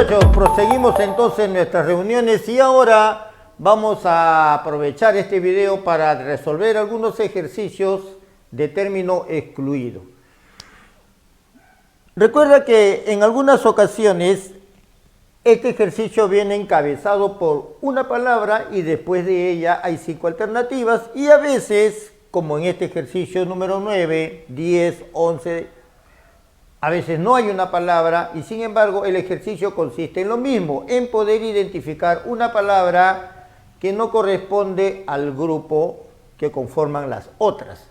muchachos, proseguimos entonces nuestras reuniones y ahora vamos a aprovechar este video para resolver algunos ejercicios de término excluido. Recuerda que en algunas ocasiones este ejercicio viene encabezado por una palabra y después de ella hay 5 alternativas y a veces, como en este ejercicio número 9, 10, 11, a veces no hay una palabra y sin embargo el ejercicio consiste en lo mismo, en poder identificar una palabra que no corresponde al grupo que conforman las otras.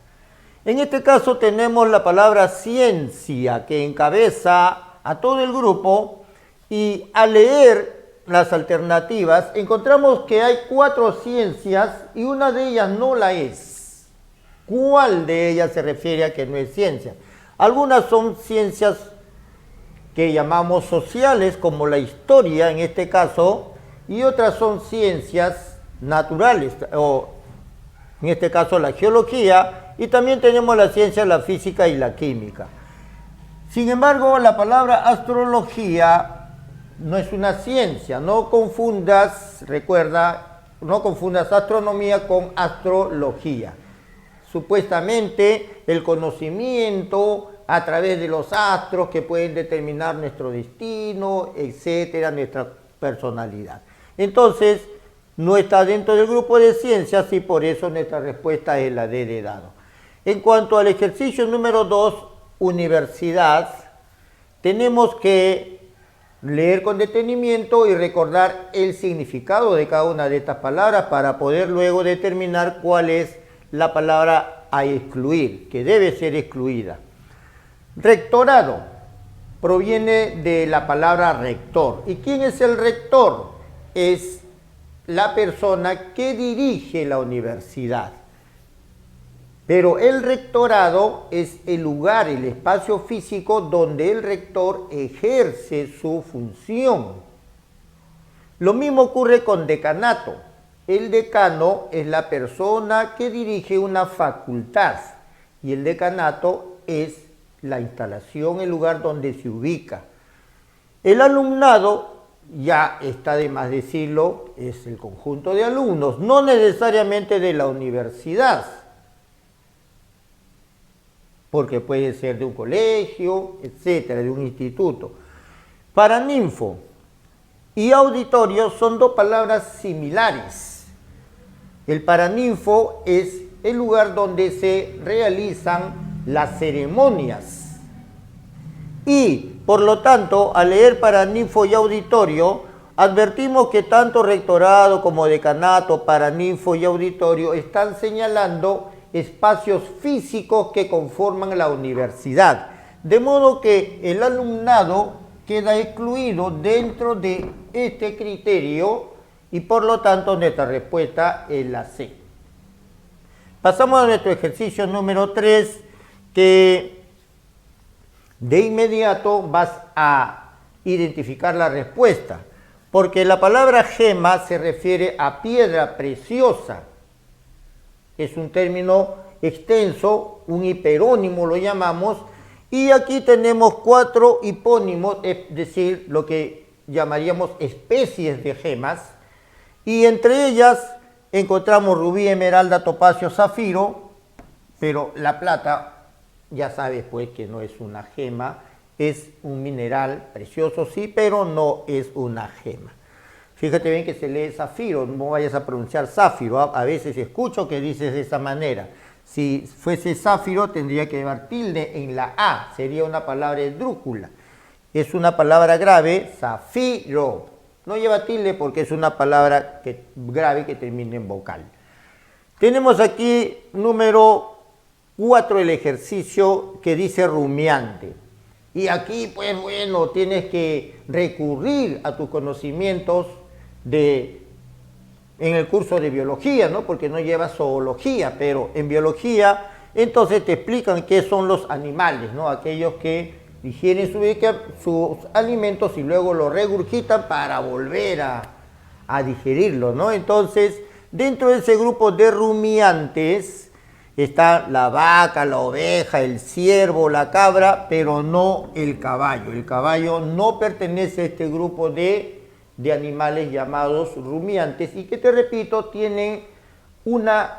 En este caso tenemos la palabra ciencia que encabeza a todo el grupo y al leer las alternativas encontramos que hay 4 ciencias y una de ellas no la es. ¿Cuál de ellas se refiere a que no es ciencia? Algunas son ciencias que llamamos sociales, como la historia en este caso, y otras son ciencias naturales, o en este caso la geología, y también tenemos la ciencia, la física y la química. Sin embargo, la palabra astrología no es una ciencia, no confundas, recuerda, no confundas astronomía con astrología. Supuestamente el conocimiento a través de los astros que pueden determinar nuestro destino, etcétera, nuestra personalidad. Entonces, no está dentro del grupo de ciencias y por eso nuestra respuesta es la de heredado. En cuanto al ejercicio número 2, universidad, tenemos que leer con detenimiento y recordar el significado de cada una de estas palabras para poder luego determinar cuál es la palabra a excluir, que debe ser excluida. Rectorado proviene de la palabra rector. ¿Y quién es el rector? Es la persona que dirige la universidad. Pero el rectorado es el lugar, el espacio físico donde el rector ejerce su función. Lo mismo ocurre con decanato. El decano es la persona que dirige una facultad y el decanato es la instalación, el lugar donde se ubica. El alumnado, ya está de más decirlo, es el conjunto de alumnos, no necesariamente de la universidad, porque puede ser de un colegio, etcétera, de un instituto. Paraninfo y auditorio son 2 palabras similares. El paraninfo es el lugar donde se realizan las ceremonias y por lo tanto al leer paraninfo y auditorio advertimos que tanto rectorado como decanato, paraninfo y auditorio están señalando espacios físicos que conforman la universidad, de modo que el alumnado queda excluido dentro de este criterio y por lo tanto nuestra respuesta es la C. Pasamos a nuestro ejercicio número 3, que de inmediato vas a identificar la respuesta, porque la palabra gema se refiere a piedra preciosa. Es un término extenso, un hiperónimo lo llamamos, y aquí tenemos 4 hipónimos, es decir, lo que llamaríamos especies de gemas, y entre ellas encontramos rubí, esmeralda, topacio, zafiro, pero la plata, ya sabes pues que no es una gema, es un mineral precioso, sí, pero no es una gema. Fíjate bien que se lee zafiro, no vayas a pronunciar zafiro, a veces escucho que dices de esa manera. Si fuese zafiro tendría que llevar tilde en la A, sería una palabra esdrújula. Es una palabra grave, zafiro. No lleva tilde porque es una palabra grave que termina en vocal. Tenemos aquí número 4 el ejercicio que dice rumiante. Y aquí pues bueno, tienes que recurrir a tus conocimientos en el curso de biología, ¿no? Porque no lleva zoología, pero en biología entonces te explican qué son los animales, ¿no? Aquellos que digieren sus alimentos y luego lo regurgitan para volver a digerirlo, ¿no? Entonces, dentro de ese grupo de rumiantes Está la vaca, la oveja, el ciervo, la cabra, pero no el caballo. El caballo no pertenece a este grupo de animales llamados rumiantes y que, te repito, tienen una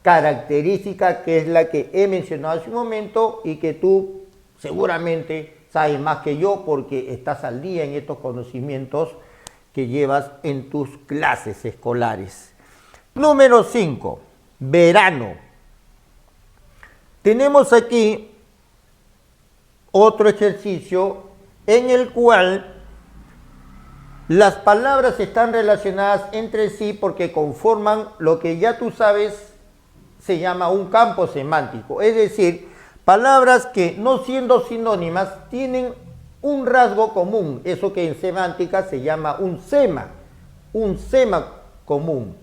característica que es la que he mencionado hace un momento y que tú seguramente sabes más que yo porque estás al día en estos conocimientos que llevas en tus clases escolares. Número 5, verano. Tenemos aquí otro ejercicio en el cual las palabras están relacionadas entre sí porque conforman lo que ya tú sabes se llama un campo semántico. Es decir, palabras que no siendo sinónimas tienen un rasgo común, eso que en semántica se llama un sema común.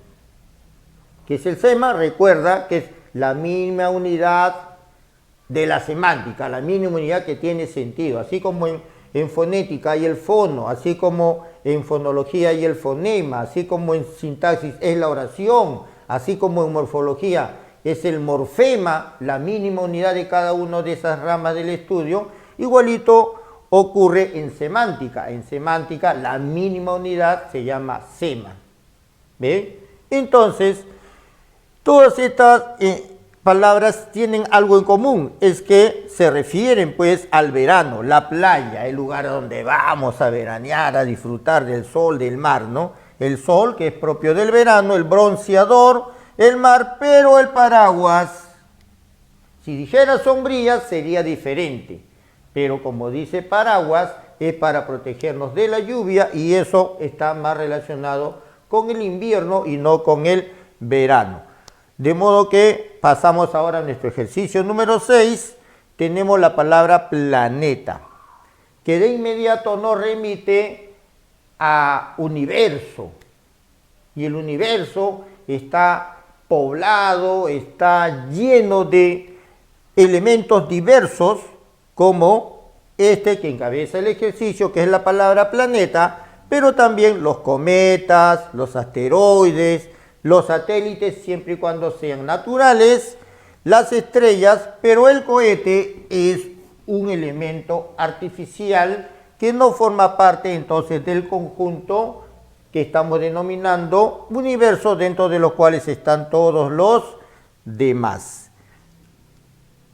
¿Qué es el sema? Recuerda que es la mínima unidad de la semántica, la mínima unidad que tiene sentido, así como en fonética hay el fono, así como en fonología hay el fonema, así como en sintaxis es la oración, así como en morfología es el morfema, la mínima unidad de cada una de esas ramas del estudio. Igualito ocurre en semántica. En semántica la mínima unidad se llama sema. ¿Ve? Entonces, todas estas palabras tienen algo en común, es que se refieren pues al verano, la playa, el lugar donde vamos a veranear, a disfrutar del sol, del mar, ¿no? El sol, que es propio del verano, el bronceador, el mar, pero el paraguas, si dijera sombrilla sería diferente, pero como dice paraguas, es para protegernos de la lluvia y eso está más relacionado con el invierno y no con el verano. De modo que pasamos ahora a nuestro ejercicio número 6, tenemos la palabra planeta, que de inmediato nos remite a universo, y el universo está poblado, está lleno de elementos diversos, como este que encabeza el ejercicio, que es la palabra planeta, pero también los cometas, los asteroides, los satélites, siempre y cuando sean naturales, las estrellas, pero el cohete es un elemento artificial que no forma parte entonces del conjunto que estamos denominando universo, dentro de los cuales están todos los demás.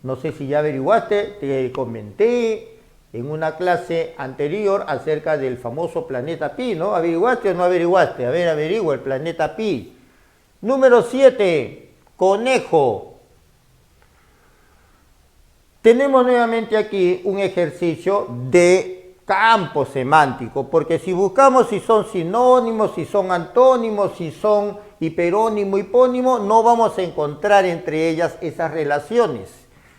No sé si ya averiguaste, te comenté en una clase anterior acerca del famoso planeta Pi, ¿no? ¿Averiguaste o no averiguaste? A ver, averigua el planeta Pi. Número 7, conejo. Tenemos nuevamente aquí un ejercicio de campo semántico, porque si buscamos si son sinónimos, si son antónimos, si son hiperónimo, hipónimo, no vamos a encontrar entre ellas esas relaciones.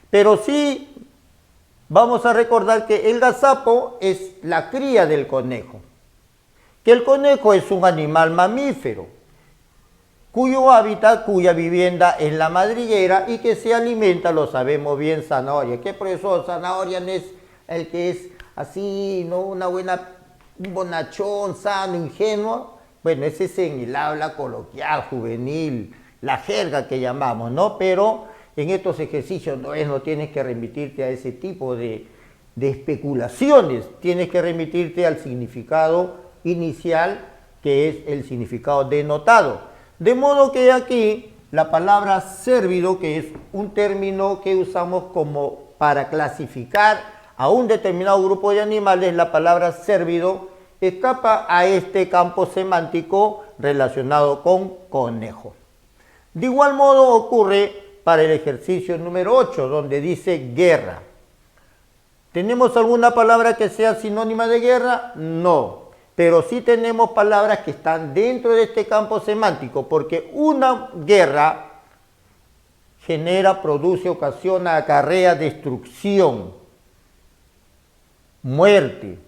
Pero sí vamos a recordar que el gazapo es la cría del conejo, que el conejo es un animal mamífero, cuyo hábitat, cuya vivienda es la madriguera y que se alimenta, lo sabemos bien, zanahoria. ¿Qué profesor? Zanahoria no es el que es así, ¿no? Un bonachón, sano, ingenuo. Bueno, ese es en el habla coloquial, juvenil, la jerga que llamamos, ¿no? Pero en estos ejercicios no tienes que remitirte a ese tipo de especulaciones, tienes que remitirte al significado inicial, que es el significado denotado. De modo que aquí la palabra cérvido, que es un término que usamos como para clasificar a un determinado grupo de animales, la palabra cérvido escapa a este campo semántico relacionado con conejo. De igual modo ocurre para el ejercicio número 8, donde dice guerra. ¿Tenemos alguna palabra que sea sinónima de guerra? No. Pero sí tenemos palabras que están dentro de este campo semántico, porque una guerra genera, produce, ocasiona, acarrea destrucción, muerte.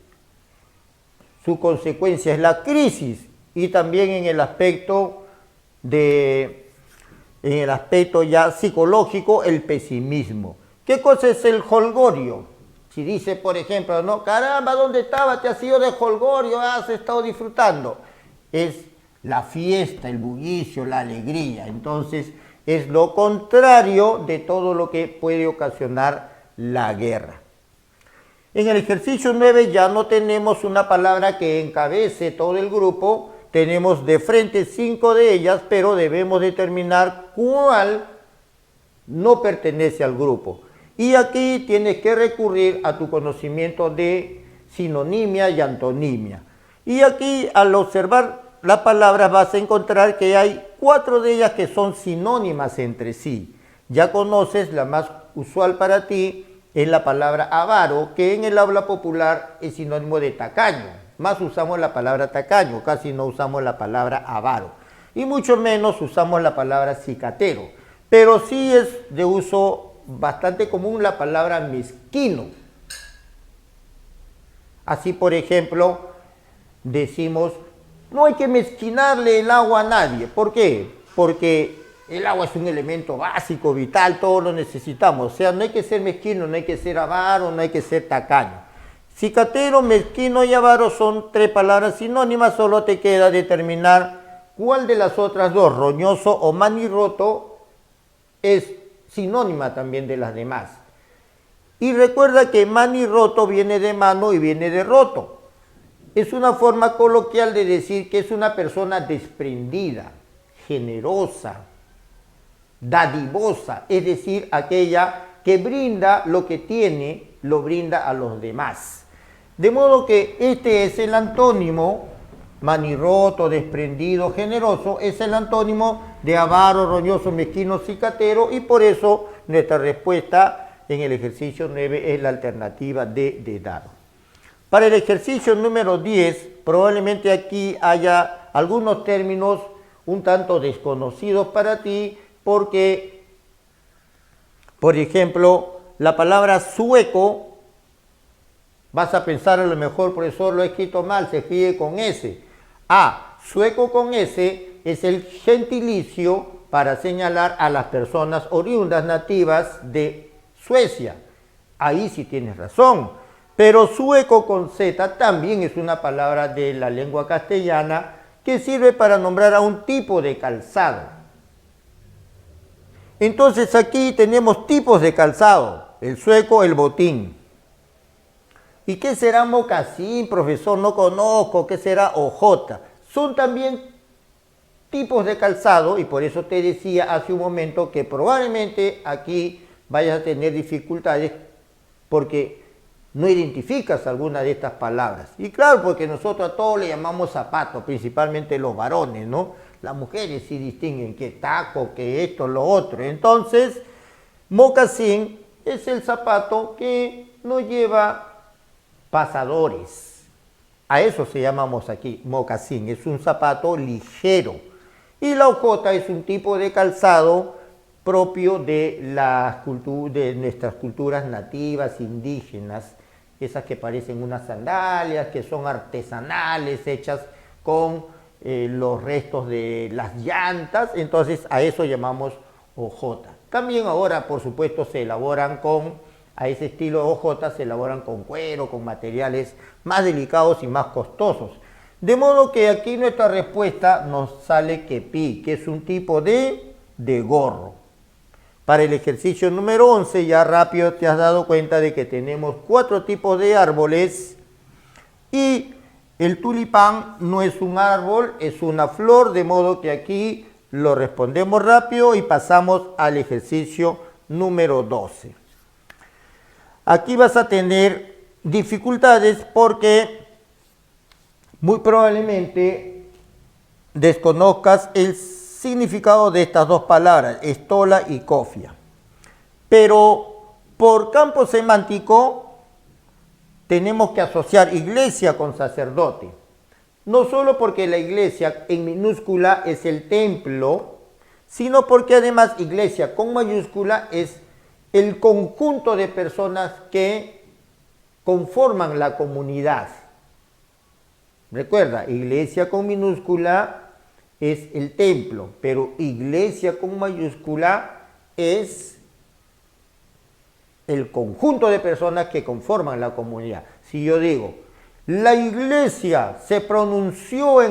Su consecuencia es la crisis y también en el aspecto ya psicológico, el pesimismo. ¿Qué cosa es el jolgorio? Si dice, por ejemplo, no, caramba, ¿dónde estaba? Te has ido de jolgorio, has estado disfrutando. Es la fiesta, el bullicio, la alegría. Entonces, es lo contrario de todo lo que puede ocasionar la guerra. En el ejercicio 9 ya no tenemos una palabra que encabece todo el grupo, tenemos de frente 5 de ellas, pero debemos determinar cuál no pertenece al grupo. Y aquí tienes que recurrir a tu conocimiento de sinonimia y antonimia. Y aquí, al observar las palabras, vas a encontrar que hay 4 de ellas que son sinónimas entre sí. Ya conoces, la más usual para ti es la palabra avaro, que en el habla popular es sinónimo de tacaño. Más usamos la palabra tacaño, casi no usamos la palabra avaro. Y mucho menos usamos la palabra cicatero. Pero sí es de uso bastante común la palabra mezquino. Así, por ejemplo, decimos, no hay que mezquinarle el agua a nadie. ¿Por qué? Porque el agua es un elemento básico, vital, todos lo necesitamos. O sea, no hay que ser mezquino, no hay que ser avaro, no hay que ser tacaño. Cicatero, mezquino y avaro son 3 palabras sinónimas, solo te queda determinar cuál de las otras 2, roñoso o manirroto, es sinónima también de las demás. Y recuerda que manirroto viene de mano y viene de roto. Es una forma coloquial de decir que es una persona desprendida, generosa, dadivosa, es decir, aquella que brinda lo que tiene, lo brinda a los demás. De modo que este es el antónimo, manirroto, desprendido, generoso, es el antónimo de avaro, roñoso, mezquino, cicatero, y por eso nuestra respuesta en el ejercicio 9 es la alternativa de dado. Para el ejercicio número 10, probablemente aquí haya algunos términos un tanto desconocidos para ti, porque, por ejemplo, la palabra sueco, vas a pensar a lo mejor, profesor, lo he escrito mal, se escribe con S. Sueco con S es el gentilicio para señalar a las personas oriundas nativas de Suecia. Ahí sí tienes razón. Pero sueco con Z también es una palabra de la lengua castellana que sirve para nombrar a un tipo de calzado. Entonces aquí tenemos tipos de calzado, el sueco, el botín. ¿Y qué será mocasín, profesor? No conozco. ¿Qué será ojota? Son también tipos de calzado y por eso te decía hace un momento que probablemente aquí vayas a tener dificultades porque no identificas alguna de estas palabras. Y claro, porque nosotros a todos le llamamos zapato, principalmente los varones, ¿no? Las mujeres sí distinguen que taco, que esto, lo otro. Entonces, mocasín es el zapato que no lleva pasadores. A eso se llamamos aquí mocasín, es un zapato ligero. Y la ojota es un tipo de calzado propio de nuestras culturas nativas, indígenas, esas que parecen unas sandalias, que son artesanales, hechas con los restos de las llantas. Entonces a eso llamamos ojota. También ahora, por supuesto, se elaboran a ese estilo de ojota se elaboran con cuero, con materiales más delicados y más costosos. De modo que aquí nuestra respuesta nos sale kepi, que es un tipo de gorro. Para el ejercicio número 11, ya rápido te has dado cuenta de que tenemos 4 tipos de árboles y el tulipán no es un árbol, es una flor, de modo que aquí lo respondemos rápido y pasamos al ejercicio número 12. Aquí vas a tener dificultades porque muy probablemente desconozcas el significado de estas 2 palabras, estola y cofia. Pero por campo semántico tenemos que asociar iglesia con sacerdote. No solo porque la iglesia en minúscula es el templo, sino porque además iglesia con mayúscula es el conjunto de personas que conforman la comunidad. Recuerda, iglesia con minúscula es el templo, pero iglesia con mayúscula es el conjunto de personas que conforman la comunidad. Si yo digo, la iglesia se pronunció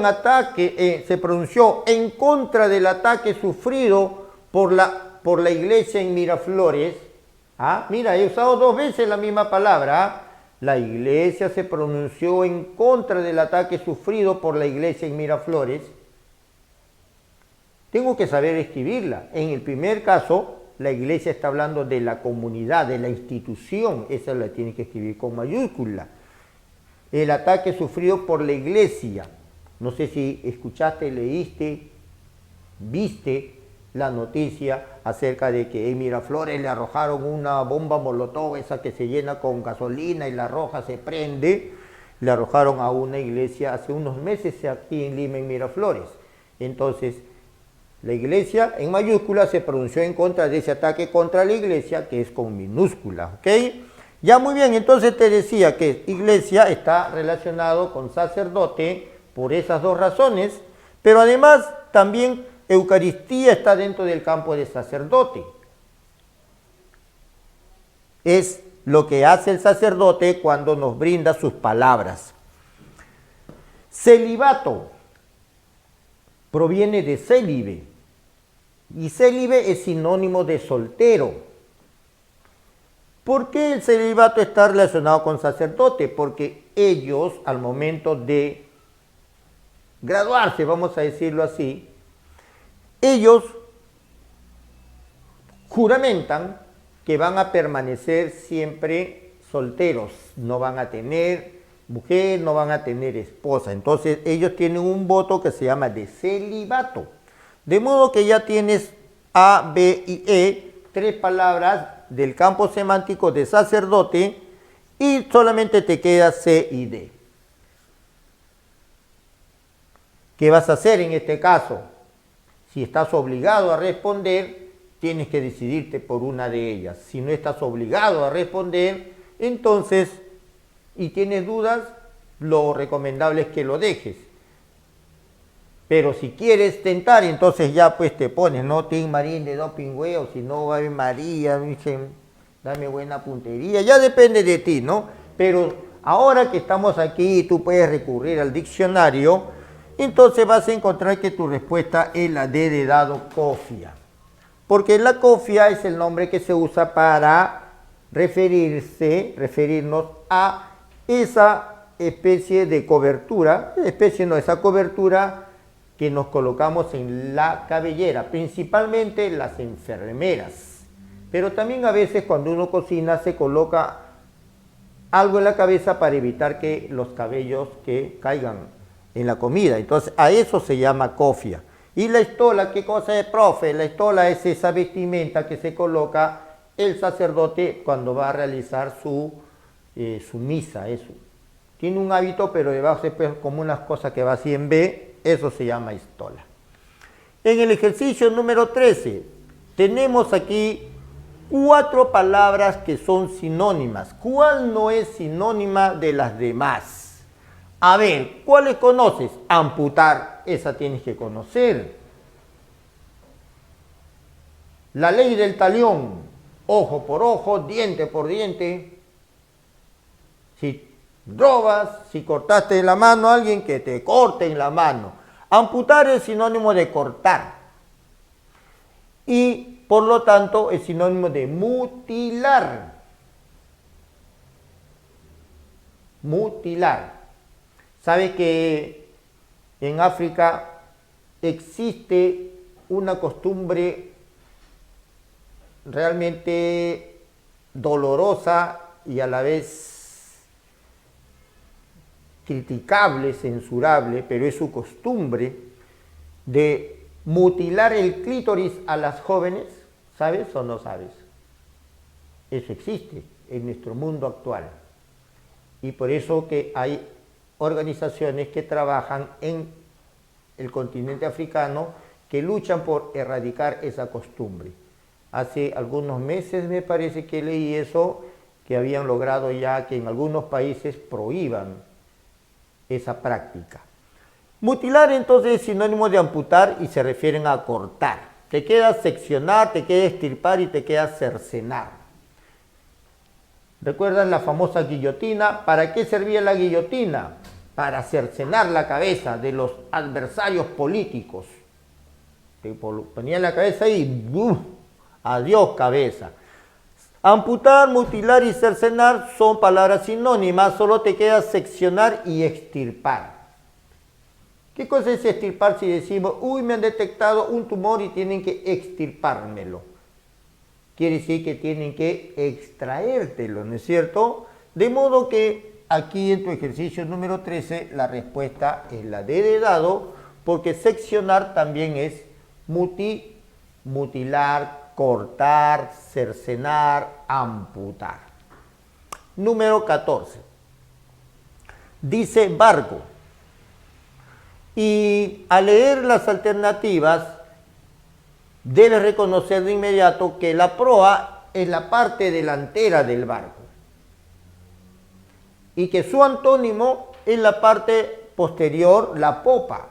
en contra del ataque sufrido por la iglesia en Miraflores. Mira, he usado 2 veces la misma palabra. La iglesia se pronunció en contra del ataque sufrido por la iglesia en Miraflores. Tengo que saber escribirla. En el primer caso, la iglesia está hablando de la comunidad, de la institución. Esa la tiene que escribir con mayúscula. El ataque sufrido por la iglesia. No sé si escuchaste, leíste, viste la noticia acerca de que en Miraflores le arrojaron una bomba molotov, esa que se llena con gasolina y la arroja, se prende. Le arrojaron a una iglesia hace unos meses aquí en Lima, en Miraflores. Entonces, la iglesia en mayúscula se pronunció en contra de ese ataque contra la iglesia, que es con minúscula, ¿ok? Ya, muy bien, entonces te decía que iglesia está relacionado con sacerdote por esas 2 razones, pero además también Eucaristía está dentro del campo de sacerdote. Es lo que hace el sacerdote cuando nos brinda sus palabras. Celibato proviene de célibe, y célibe es sinónimo de soltero. ¿Por qué el celibato está relacionado con sacerdote? Porque ellos, al momento de graduarse, vamos a decirlo así, ellos juramentan que van a permanecer siempre solteros, no van a tener mujer, no van a tener esposa. Entonces ellos tienen un voto que se llama de celibato. De modo que ya tienes A, B y E, 3 palabras del campo semántico de sacerdote, y solamente te queda C y D. ¿Qué vas a hacer en este caso? Si estás obligado a responder, tienes que decidirte por una de ellas. Si no estás obligado a responder, entonces, y tienes dudas, lo recomendable es que lo dejes. Pero si quieres tentar, entonces ya pues te pones, no Tim Marín de Dopingüe, si no Ave María, dame buena puntería, ya depende de ti, ¿no? Pero ahora que estamos aquí, tú puedes recurrir al diccionario. Entonces vas a encontrar que tu respuesta es la D de dado, cofia. Porque la cofia es el nombre que se usa para referirnos a esa especie de cobertura, esa cobertura que nos colocamos en la cabellera, principalmente las enfermeras. Pero también a veces cuando uno cocina se coloca algo en la cabeza para evitar que los cabellos que caigan en la comida. Entonces a eso se llama cofia. Y la estola, ¿qué cosa es, profe? La estola es esa vestimenta que se coloca el sacerdote cuando va a realizar su misa. Eso. Tiene un hábito, pero debajo se ve como unas cosas que va así en B, eso se llama estola. En el ejercicio número 13 tenemos aquí 4 palabras que son sinónimas. ¿Cuál no es sinónima de las demás? A ver, ¿cuáles conoces? Amputar, esa tienes que conocer. La ley del talión, ojo por ojo, diente por diente. Si robas, si cortaste la mano a alguien, que te corte en la mano. Amputar es sinónimo de cortar. Y por lo tanto es sinónimo de mutilar. Mutilar. ¿Sabe que en África existe una costumbre realmente dolorosa y a la vez criticable, censurable, pero es su costumbre de mutilar el clítoris a las jóvenes? ¿Sabes o no sabes? Eso existe en nuestro mundo actual. Y por eso que hay organizaciones que trabajan en el continente africano que luchan por erradicar esa costumbre. Hace algunos meses me parece que leí eso, que habían logrado ya que en algunos países prohíban esa práctica. Mutilar entonces es sinónimo de amputar y se refieren a cortar. Te queda seccionar, te queda extirpar y te queda cercenar. ¿Recuerdan la famosa guillotina? ¿Para qué servía la guillotina? Para cercenar la cabeza de los adversarios políticos. Te ponía la cabeza ahí, ¡buf! Adiós cabeza. Amputar, mutilar y cercenar son palabras sinónimas, solo te queda seccionar y extirpar. ¿Qué cosa es extirpar si decimos, uy, me han detectado un tumor y tienen que extirpármelo? Quiere decir que tienen que extraértelo, ¿no es cierto? De modo que aquí en tu ejercicio número 13 la respuesta es la D de dado, porque seccionar también es mutilar, cortar, cercenar, amputar. Número 14. Dice barco. Y al leer las alternativas, debes reconocer de inmediato que la proa es la parte delantera del barco y que su antónimo es la parte posterior, la popa.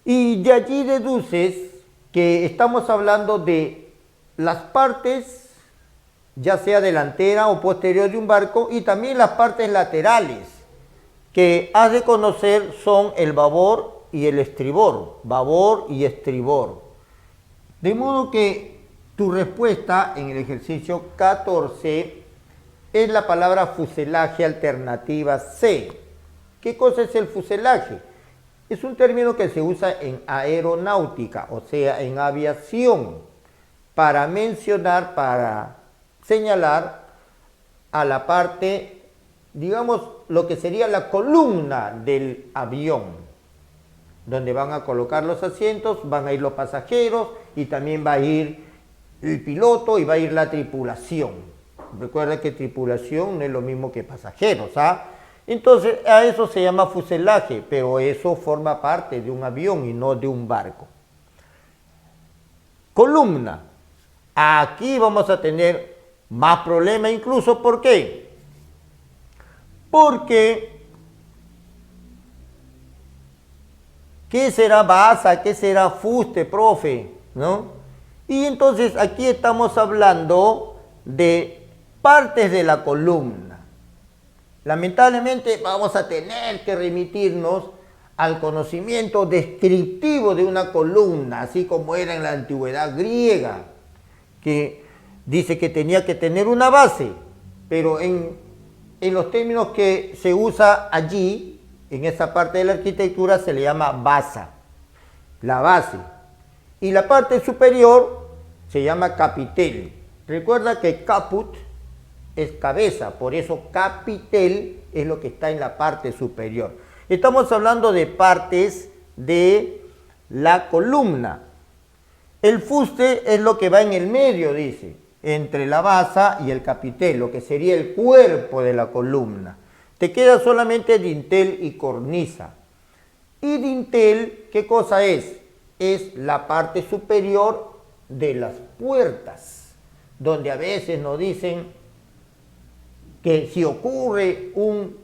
Y de allí deduces que estamos hablando de las partes, ya sea delantera o posterior de un barco, y también las partes laterales, que has de conocer son el babor y el estribor, babor y estribor. De modo que tu respuesta en el ejercicio 14 es la palabra fuselaje, alternativa C. ¿Qué cosa es el fuselaje? Es un término que se usa en aeronáutica, o sea, en aviación, para mencionar, para señalar a la parte, digamos, lo que sería la columna del avión, donde van a colocar los asientos, van a ir los pasajeros y también va a ir el piloto y va a ir la tripulación. Recuerda que tripulación no es lo mismo que pasajeros, ¿ah? Entonces a eso se llama fuselaje, pero eso forma parte de un avión y no de un barco. Columna. Aquí vamos a tener más problemas incluso, ¿por qué? Porque ¿qué será basa? ¿Qué será fuste, profe? ¿No? Y entonces aquí estamos hablando de partes de la columna. Lamentablemente vamos a tener que remitirnos al conocimiento descriptivo de una columna, así como era en la antigüedad griega, que dice que tenía que tener una base, pero en los términos que se usa allí, en esa parte de la arquitectura, se le llama basa, la base. Y la parte superior se llama capitel. Recuerda que caput es cabeza, por eso capitel es lo que está en la parte superior. Estamos hablando de partes de la columna. El fuste es lo que va en el medio, dice, entre la basa y el capitel, lo que sería el cuerpo de la columna. Te queda solamente dintel y cornisa. Y dintel, ¿qué cosa es? Es la parte superior de las puertas, donde a veces nos dicen que si ocurre un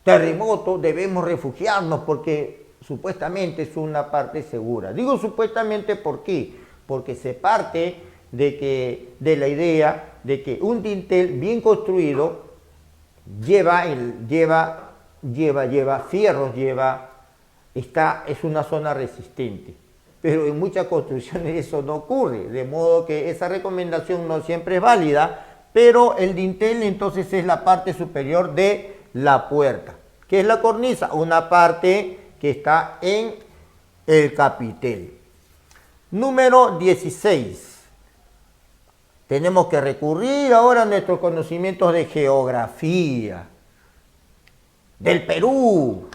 terremoto debemos refugiarnos porque supuestamente es una parte segura. Digo supuestamente, ¿por qué? Porque se parte de la idea de que un dintel bien construido lleva fierros, es una zona resistente. Pero en muchas construcciones eso no ocurre, de modo que esa recomendación no siempre es válida, pero el dintel entonces es la parte superior de la puerta. ¿Qué es la cornisa? Una parte que está en el capitel. Número 16. Tenemos que recurrir ahora a nuestros conocimientos de geografía del Perú.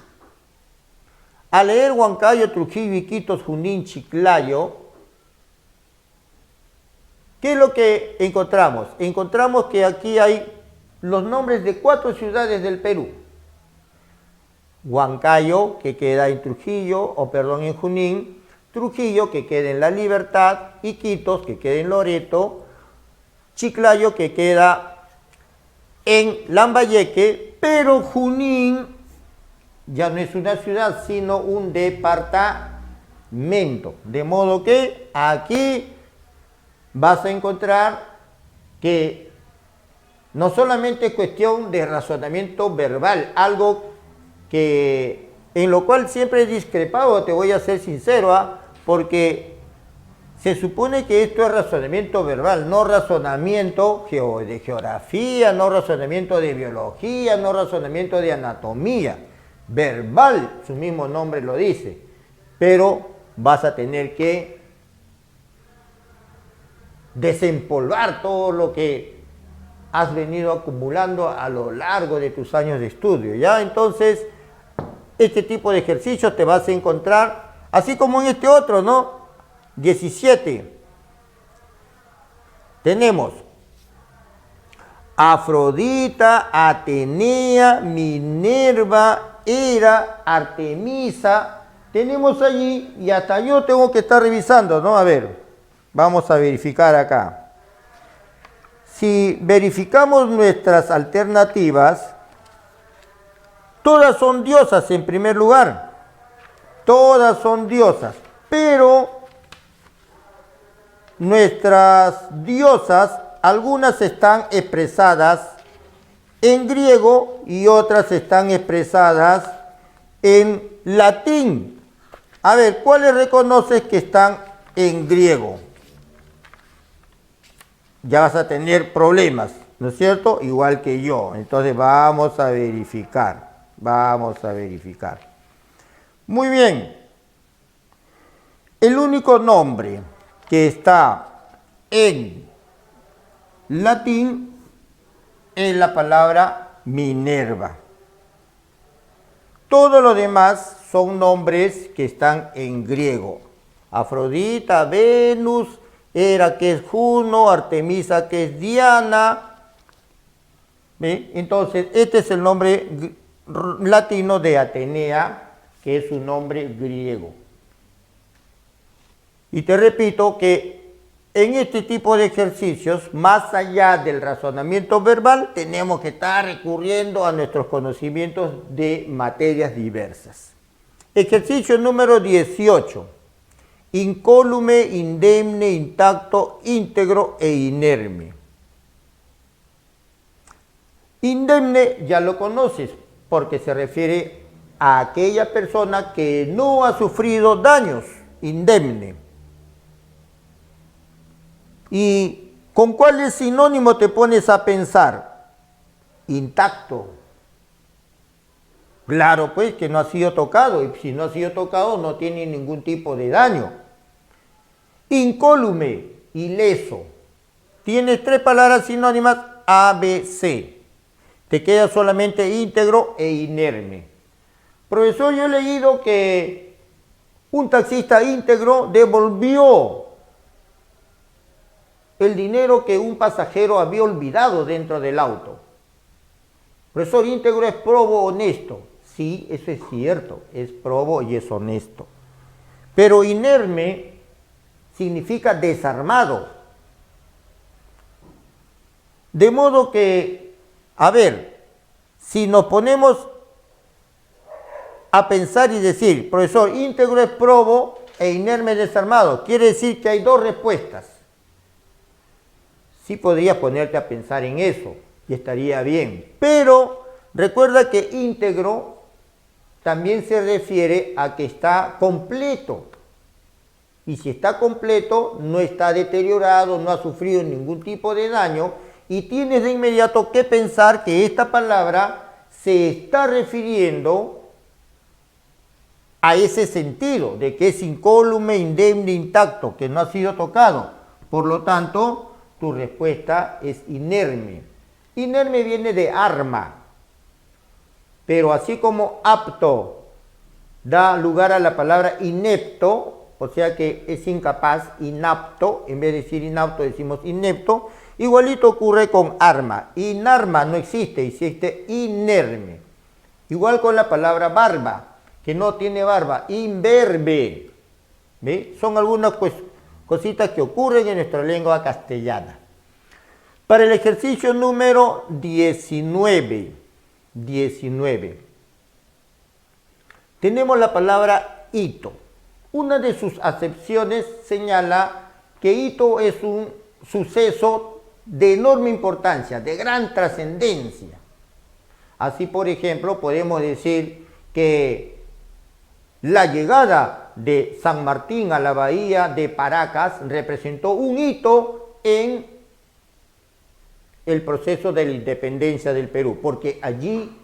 Al leer Huancayo, Trujillo, Iquitos, Junín, Chiclayo, ¿qué es lo que encontramos? Encontramos que aquí hay los nombres de 4 ciudades del Perú. Huancayo, que queda en en Junín, Trujillo, que queda en La Libertad, Iquitos, que queda en Loreto, Chiclayo, que queda en Lambayeque, pero Junín ya no es una ciudad, sino un departamento. De modo que aquí vas a encontrar que no solamente es cuestión de razonamiento verbal, algo que en lo cual siempre he discrepado, te voy a ser sincero, porque se supone que esto es razonamiento verbal, no razonamiento de geografía, no razonamiento de biología, no razonamiento de anatomía. Verbal, su mismo nombre lo dice, pero vas a tener que desempolvar todo lo que has venido acumulando a lo largo de tus años de estudio, ¿ya? Entonces, este tipo de ejercicios te vas a encontrar, así como en este otro, ¿no? 17. Tenemos Afrodita, Atenea, Minerva, Hera, Artemisa. Tenemos allí, y hasta yo tengo que estar revisando, ¿no? A ver, vamos a verificar acá. Si verificamos nuestras alternativas, todas son diosas en primer lugar. Todas son diosas, pero nuestras diosas, algunas están expresadas en griego y otras están expresadas en latín. A ver, ¿cuáles reconoces que están en griego? Ya vas a tener problemas, ¿no es cierto? Igual que yo. Entonces vamos a verificar. Vamos a verificar. Muy bien. El único nombre que está en latín es la palabra Minerva. Todo lo demás son nombres que están en griego. Afrodita, Venus, Hera, que es Juno, Artemisa, que es Diana. ¿Ve? Entonces, este es el nombre latino de Atenea, que es un nombre griego. Y te repito que en este tipo de ejercicios, más allá del razonamiento verbal, tenemos que estar recurriendo a nuestros conocimientos de materias diversas. Ejercicio número 18. Incólume, indemne, intacto, íntegro e inerme. Indemne ya lo conoces porque se refiere a aquella persona que no ha sufrido daños. Indemne. ¿Y con cuál sinónimo te pones a pensar? Intacto. Claro, pues, que no ha sido tocado, y si no ha sido tocado no tiene ningún tipo de daño. Incólume, ileso. Tienes tres palabras sinónimas, A, B, C. Te queda solamente íntegro e inerme. Profesor, yo he leído que un taxista íntegro devolvió el dinero que un pasajero había olvidado dentro del auto. Profesor, íntegro es probo, honesto. Sí, eso es cierto, es probo y es honesto. Pero inerme significa desarmado. De modo que, a ver, si nos ponemos a pensar y decir, profesor, íntegro es probo e inerme es desarmado, quiere decir que hay dos respuestas. Sí podrías ponerte a pensar en eso y estaría bien. Pero recuerda que íntegro también se refiere a que está completo. Y si está completo, no está deteriorado, no ha sufrido ningún tipo de daño. Y tienes de inmediato que pensar que esta palabra se está refiriendo a ese sentido, de que es incólume, indemne, intacto, que no ha sido tocado. Por lo tanto, tu respuesta es inerme. Inerme viene de arma. Pero así como apto da lugar a la palabra inepto, o sea que es incapaz, inapto, en vez de decir inapto decimos inepto, igualito ocurre con arma. Inarma no existe, existe inerme. Igual con la palabra barba, que no tiene barba, imberbe. ¿Ve? Son algunas cositas que ocurren en nuestra lengua castellana. Para el ejercicio número 19, tenemos la palabra hito. Una de sus acepciones señala que hito es un suceso de enorme importancia, de gran trascendencia. Así, por ejemplo, podemos decir que La llegada de San Martín a la bahía de Paracas representó un hito en el proceso de la independencia del Perú, porque allí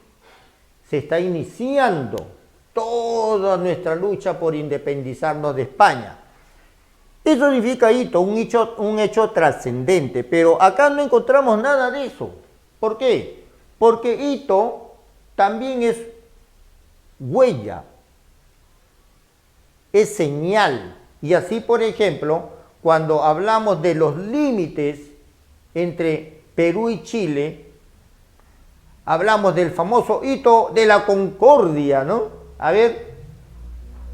se está iniciando toda nuestra lucha por independizarnos de España. Eso significa hito, un hecho trascendente, pero acá no encontramos nada de eso. ¿Por qué? Porque hito también es huella, es señal. Y así, por ejemplo, cuando hablamos de los límites entre Perú y Chile, hablamos del famoso hito de la Concordia, ¿no? A ver,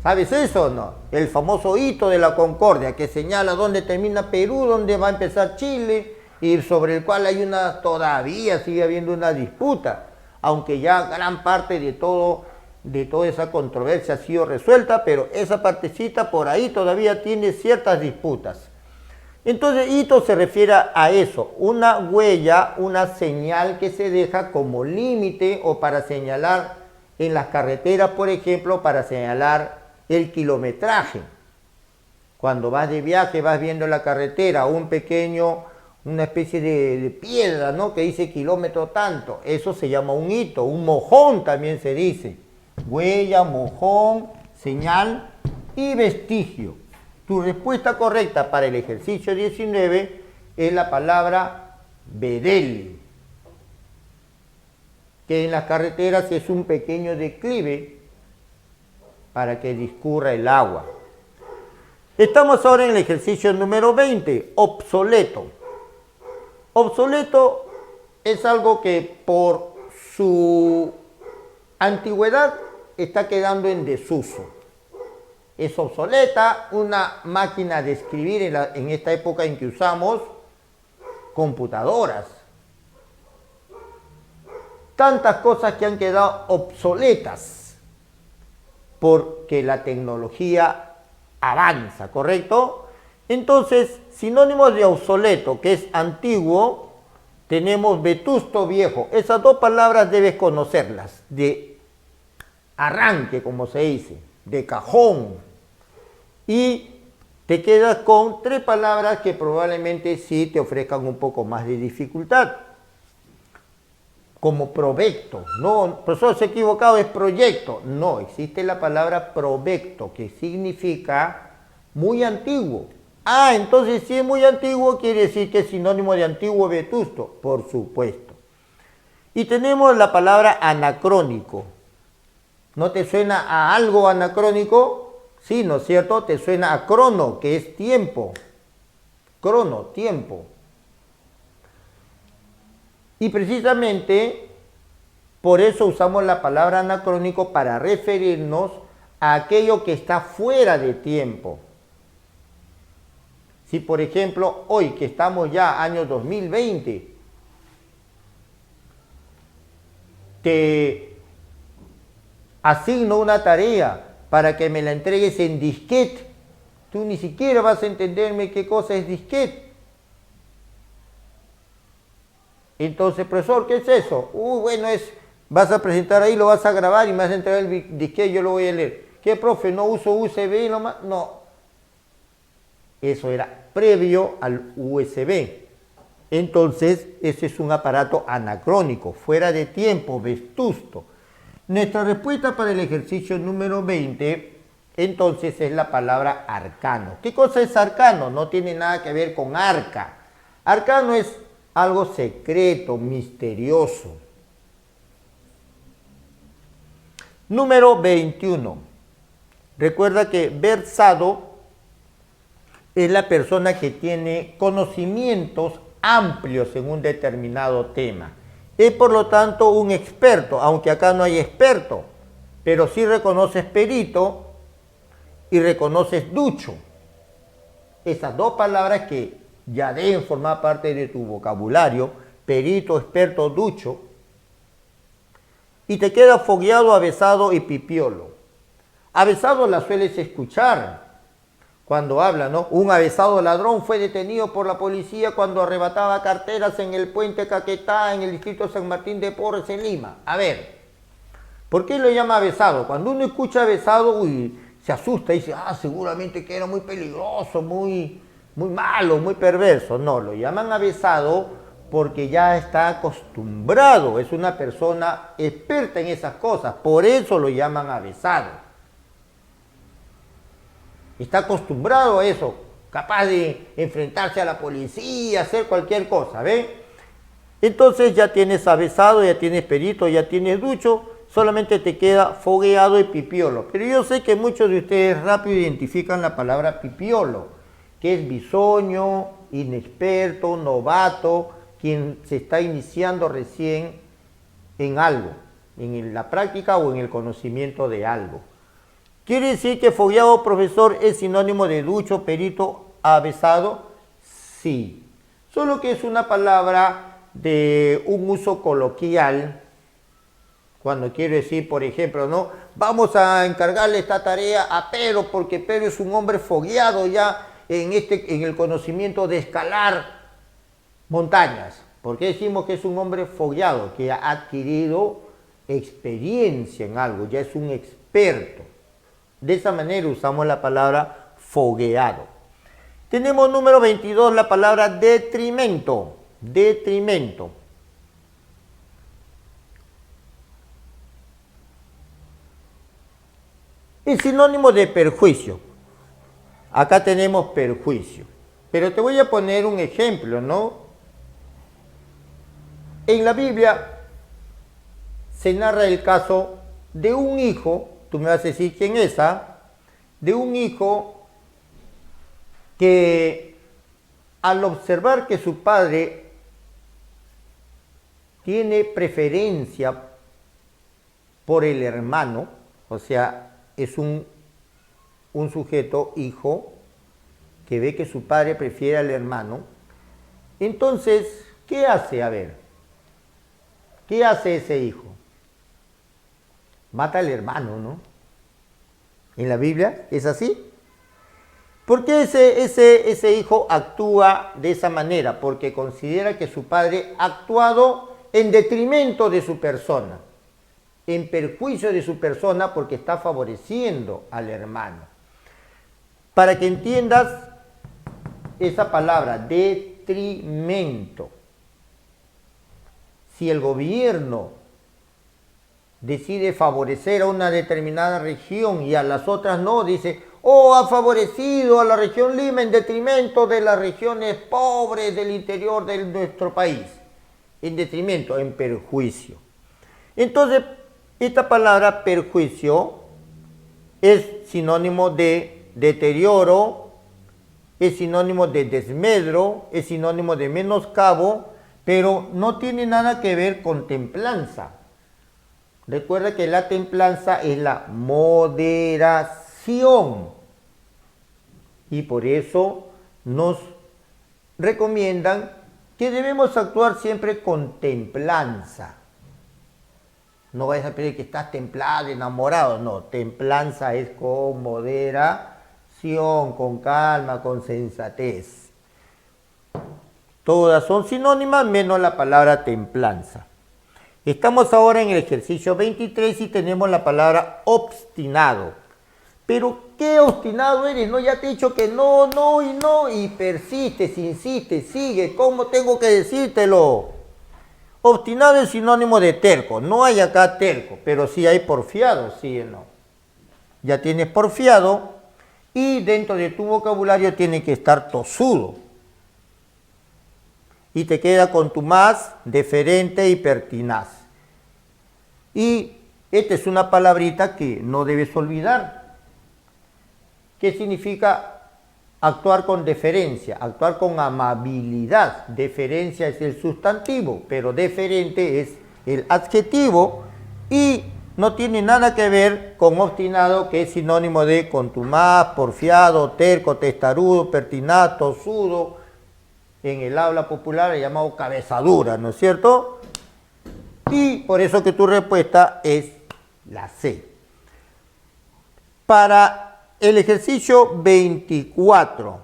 ¿sabes eso o no? El famoso hito de la Concordia, que señala dónde termina Perú, dónde va a empezar Chile, y sobre el cual hay todavía sigue habiendo una disputa, aunque ya gran parte de toda esa controversia ha sido resuelta, pero esa partecita por ahí todavía tiene ciertas disputas. Entonces, hito se refiere a eso, una huella, una señal que se deja como límite o para señalar en las carreteras, por ejemplo, para señalar el kilometraje. Cuando vas de viaje, vas viendo la carretera, una especie de piedra, ¿no? Que dice kilómetro tanto. Eso se llama un hito, un mojón también se dice. Huella, mojón, señal y vestigio. Tu respuesta correcta para el ejercicio 19 es la palabra bedel, que en las carreteras es un pequeño declive para que discurra el agua. Estamos ahora en el ejercicio número 20, obsoleto. Obsoleto es algo que por su antigüedad está quedando en desuso. Es obsoleta, una máquina de escribir en esta época en que usamos computadoras. Tantas cosas que han quedado obsoletas porque la tecnología avanza, ¿correcto? Entonces, sinónimos de obsoleto, que es antiguo, tenemos vetusto, viejo. Esas dos palabras debes conocerlas, de arranque, como se dice, de cajón. Y te quedas con tres palabras que probablemente sí te ofrezcan un poco más de dificultad. Como provecto. No, profesor, se ha equivocado, es proyecto. No, existe la palabra provecto, que significa muy antiguo. Ah, entonces si es muy antiguo, quiere decir que es sinónimo de antiguo vetusto. Por supuesto. Y tenemos la palabra anacrónico. ¿No te suena a algo anacrónico? Sí, ¿no es cierto? Te suena a crono, que es tiempo. Crono, tiempo. Y precisamente por eso usamos la palabra anacrónico para referirnos a aquello que está fuera de tiempo. Si por ejemplo hoy que estamos ya año 2020, te asigno una tarea para que me la entregues en disquete, tú ni siquiera vas a entenderme qué cosa es disquete. Entonces, profesor, ¿qué es eso? Bueno, vas a presentar ahí, lo vas a grabar y me vas a entregar el disquete, yo lo voy a leer. ¿Qué, profe? ¿No uso USB nomás? No. Eso era previo al USB. Entonces, ese es un aparato anacrónico, fuera de tiempo, vetusto. Nuestra respuesta para el ejercicio número 20, entonces, es la palabra arcano. ¿Qué cosa es arcano? No tiene nada que ver con arca. Arcano es algo secreto, misterioso. Número 21. Recuerda que versado es la persona que tiene conocimientos amplios en un determinado tema. Es por lo tanto un experto, aunque acá no hay experto, pero sí reconoces perito y reconoces ducho. Esas dos palabras que ya deben formar parte de tu vocabulario, perito, experto, ducho, y te queda fogueado, avesado y pipiolo. Avesado la sueles escuchar cuando habla, ¿no? Un avesado ladrón fue detenido por la policía cuando arrebataba carteras en el puente Caquetá, en el distrito de San Martín de Porres, en Lima. A ver, ¿Por qué lo llama avesado? Cuando uno escucha avesado, uy, se asusta y dice, seguramente que era muy peligroso, muy malo, muy perverso. No, lo llaman avesado porque ya está acostumbrado, es una persona experta en esas cosas, por eso lo llaman avesado. Está acostumbrado a eso, capaz de enfrentarse a la policía, hacer cualquier cosa, ¿ve? Entonces ya tienes avesado, ya tienes perito, ya tienes ducho, solamente te queda fogueado y pipiolo. Pero yo sé que muchos de ustedes rápido identifican la palabra pipiolo, que es bisoño, inexperto, novato, quien se está iniciando recién en algo, en la práctica o en el conocimiento de algo. ¿Quiere decir que fogueado, profesor, es sinónimo de ducho, perito, avesado? Sí, solo que es una palabra de un uso coloquial, cuando quiero decir, por ejemplo, ¿no? Vamos a encargarle esta tarea a Pedro, porque Pedro es un hombre fogueado ya en el conocimiento de escalar montañas. ¿Por qué decimos que es un hombre fogueado? Que ha adquirido experiencia en algo, ya es un experto. De esa manera usamos la palabra fogueado. Tenemos número 22, la palabra detrimento. Detrimento. Es sinónimo de perjuicio. Acá tenemos perjuicio. Pero te voy a poner un ejemplo, ¿no? En la Biblia se narra el caso de un hijo, tú me vas a decir quién es, de un hijo que al observar que su padre tiene preferencia por el hermano, o sea, es un sujeto, hijo, que ve que su padre prefiere al hermano, entonces, ¿qué hace? A ver, ¿qué hace ese hijo? Mata al hermano, ¿no? En la Biblia es así. ¿Por qué ese hijo actúa de esa manera? Porque considera que su padre ha actuado en detrimento de su persona, en perjuicio de su persona, porque está favoreciendo al hermano. Para que entiendas esa palabra, detrimento. Si el gobierno decide favorecer a una determinada región y a las otras no, dice, ha favorecido a la región Lima en detrimento de las regiones pobres del interior de nuestro país. En detrimento, en perjuicio. Entonces, esta palabra perjuicio es sinónimo de deterioro, es sinónimo de desmedro, es sinónimo de menoscabo, pero no tiene nada que ver con templanza. Recuerda que la templanza es la moderación y por eso nos recomiendan que debemos actuar siempre con templanza. No vayas a pedir que estás templado, enamorado, no, templanza es con moderación, con calma, con sensatez. Todas son sinónimas menos la palabra templanza. Estamos ahora en el ejercicio 23 y tenemos la palabra obstinado. Pero ¿qué obstinado eres? No, ya te he dicho que no, no y no, y persistes, insistes, sigue. ¿Cómo tengo que decírtelo? Obstinado es sinónimo de terco. No hay acá terco, pero sí hay porfiado, sí o no. Ya tienes porfiado y dentro de tu vocabulario tiene que estar tosudo. Y te queda contumaz, deferente y pertinaz. Y esta es una palabrita que no debes olvidar. ¿Qué significa actuar con deferencia? Actuar con amabilidad. Deferencia es el sustantivo, pero deferente es el adjetivo y no tiene nada que ver con obstinado, que es sinónimo de contumaz, porfiado, terco, testarudo, pertinaz, tosudo. En el habla popular es llamado cabezadura, ¿no es cierto? Y por eso que tu respuesta es la C. Para el ejercicio 24.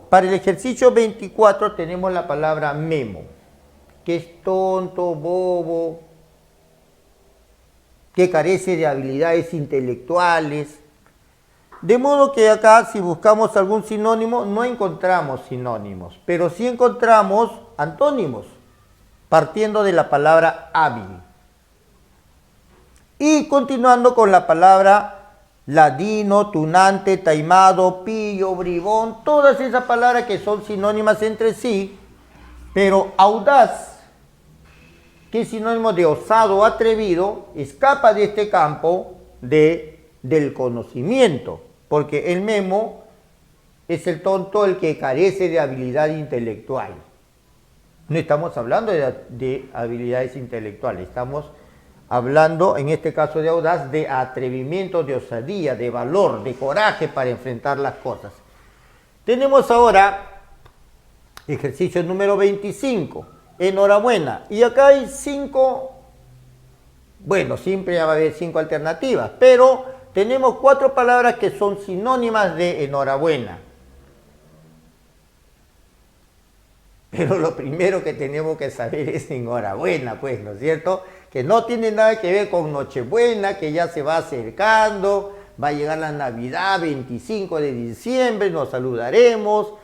Para el ejercicio 24 tenemos la palabra memo, que es tonto, bobo, que carece de habilidades intelectuales. De modo que acá, si buscamos algún sinónimo, no encontramos sinónimos, pero sí encontramos antónimos, partiendo de la palabra hábil. Y continuando con la palabra ladino, tunante, taimado, pillo, bribón, todas esas palabras que son sinónimas entre sí, pero audaz, que es sinónimo de osado, atrevido, escapa de este campo del conocimiento, porque el memo es el tonto, el que carece de habilidad intelectual. No estamos hablando de habilidades intelectuales, estamos hablando, en este caso de audaz, de atrevimiento, de osadía, de valor, de coraje para enfrentar las cosas. Tenemos ahora ejercicio número 25. Enhorabuena. Y acá hay 5, bueno, siempre va a haber 5 alternativas, pero tenemos 4 palabras que son sinónimas de enhorabuena. Pero lo primero que tenemos que saber es enhorabuena, pues, ¿no es cierto? Que no tiene nada que ver con Nochebuena, que ya se va acercando, va a llegar la Navidad, 25 de diciembre, nos saludaremos.